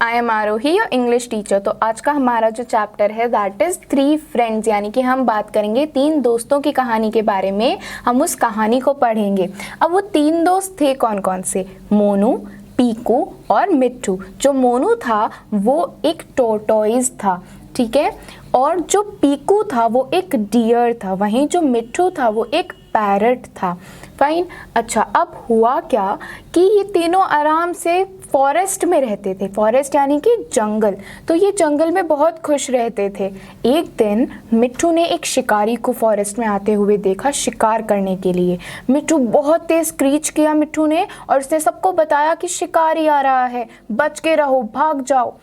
I am Aarohi, your English teacher. तो आज का हमारा जो चैप्टर है दैट इज़ 3 फ्रेंड्स, यानी कि हम बात करेंगे 3 दोस्तों की कहानी के बारे में। हम उस कहानी को पढ़ेंगे। अब वो 3 दोस्त थे कौन कौन से? मोनू, पीकू और मिट्ठू। जो मोनू था वो एक टोरटॉइज था, ठीक है, और जो पीकू था वो एक डियर था, वहीं जो मिट्ठू था वो एक पैरट था। फाइन। अच्छा, अब हुआ क्या कि ये तीनों आराम से फॉरेस्ट में रहते थे। फॉरेस्ट यानी कि जंगल। तो ये जंगल में बहुत खुश रहते थे। एक दिन मिट्ठू ने एक शिकारी को फॉरेस्ट में आते हुए देखा शिकार करने के लिए। मिट्ठू बहुत तेज स्क्रीच किया मिट्ठू ने, और उसने सबको बताया कि शिकारी आ रहा है, बच के रहो, भाग जाओ।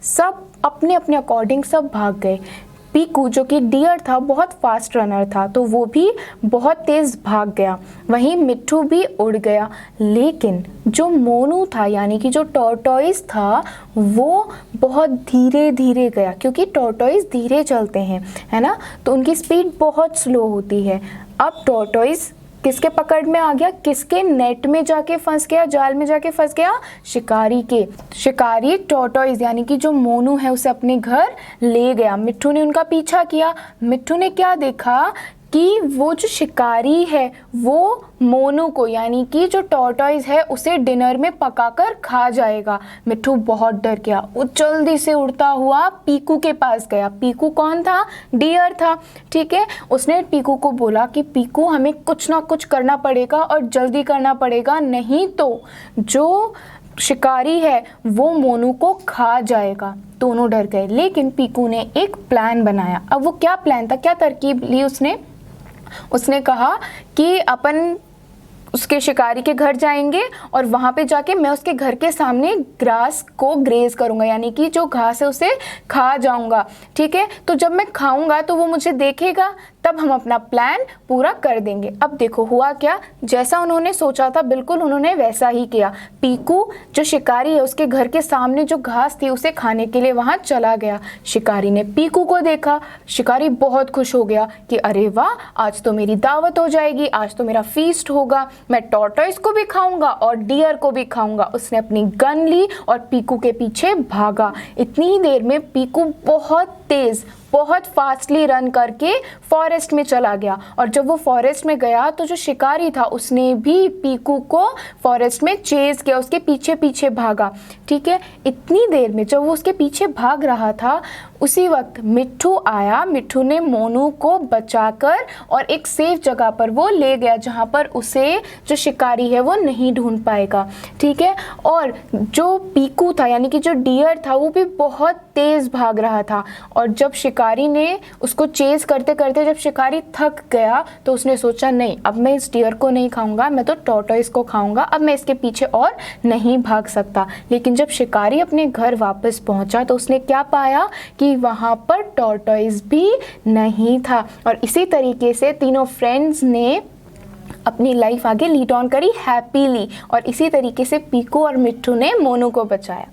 सब अपने अपने अकॉर्डिंग सब भाग गए। पीकू जो कि डियर था, बहुत फास्ट रनर था, तो वो भी बहुत तेज़ भाग गया। वहीं मिट्ठू भी उड़ गया। लेकिन जो मोनू था यानी कि जो टॉर्टॉइस था वो बहुत धीरे धीरे गया, क्योंकि टॉर्टॉइस धीरे चलते हैं, है ना, तो उनकी स्पीड बहुत स्लो होती है। अब टॉर्टॉइस किसके पकड़ में आ गया? किसके नेट में जाके फंस गया, जाल में जाके फंस गया? शिकारी के। शिकारी टॉर्टॉइस यानी कि जो मोनू है उसे अपने घर ले गया। मिट्ठू ने उनका पीछा किया। मिट्ठू ने क्या देखा कि वो जो शिकारी है वो मोनू को यानी कि जो टॉर्टॉइस है उसे डिनर में पकाकर खा जाएगा। मिट्ठू बहुत डर गया। वो जल्दी से उड़ता हुआ पीकू के पास गया। पीकू कौन था? डियर था, ठीक है। उसने पीकू को बोला कि पीकू, हमें कुछ ना कुछ करना पड़ेगा और जल्दी करना पड़ेगा, नहीं तो जो शिकारी है वो मोनू को खा जाएगा। दोनों डर गए। लेकिन पीकू ने एक प्लान बनाया। अब वो क्या प्लान था, क्या तरकीब ली उसने कहा कि अपन उसके शिकारी के घर जाएंगे और वहाँ पे जाके मैं उसके घर के सामने ग्रास को ग्रेज करूँगा, यानी कि जो घास है उसे खा जाऊँगा, ठीक है। तो जब मैं खाऊँगा तो वो मुझे देखेगा, तब हम अपना प्लान पूरा कर देंगे। अब देखो हुआ क्या, जैसा उन्होंने सोचा था बिल्कुल उन्होंने वैसा ही किया। पीकू जो शिकारी है उसके घर के सामने जो घास थी उसे खाने के लिए वहाँ चला गया। शिकारी ने पीकू को देखा। शिकारी बहुत खुश हो गया कि अरे वाह, आज तो मेरी दावत हो जाएगी, आज तो मेरा फीस्ट होगा, मैं टॉर्टॉइस को भी खाऊंगा और डियर को भी खाऊंगा। उसने अपनी गन ली और पीकू के पीछे भागा। इतनी ही देर में पीकू बहुत तेज, बहुत फास्टली रन करके फॉरेस्ट में चला गया। और जब वो फॉरेस्ट में गया तो जो शिकारी था उसने भी पीकू को फॉरेस्ट में चेज किया, उसके पीछे पीछे भागा, ठीक है। इतनी देर में जब वो उसके पीछे भाग रहा था उसी वक्त मिट्ठू आया। मिट्ठू ने मोनू को बचाकर और एक सेफ जगह पर वो ले गया जहाँ पर उसे जो शिकारी है वो नहीं ढूंढ पाएगा, ठीक है। और जो पीकू था यानी कि जो डियर था वो भी बहुत तेज भाग रहा था। और जब शिकारी ने उसको चेज करते करते जब शिकारी थक गया तो उसने सोचा नहीं, अब मैं इस डियर को नहीं खाऊंगा, मैं तो टॉर्टॉइस को खाऊंगा, अब मैं इसके पीछे और नहीं भाग सकता। लेकिन जब शिकारी अपने घर वापस पहुंचा तो उसने क्या पाया कि वहां पर टॉर्टॉइस भी नहीं था। और इसी तरीके से तीनों फ्रेंड्स ने अपनी लाइफ आगे लीड ऑन करी हैप्पीली, और इसी तरीके से पीकू और मिट्ठू ने मोनू को बचाया।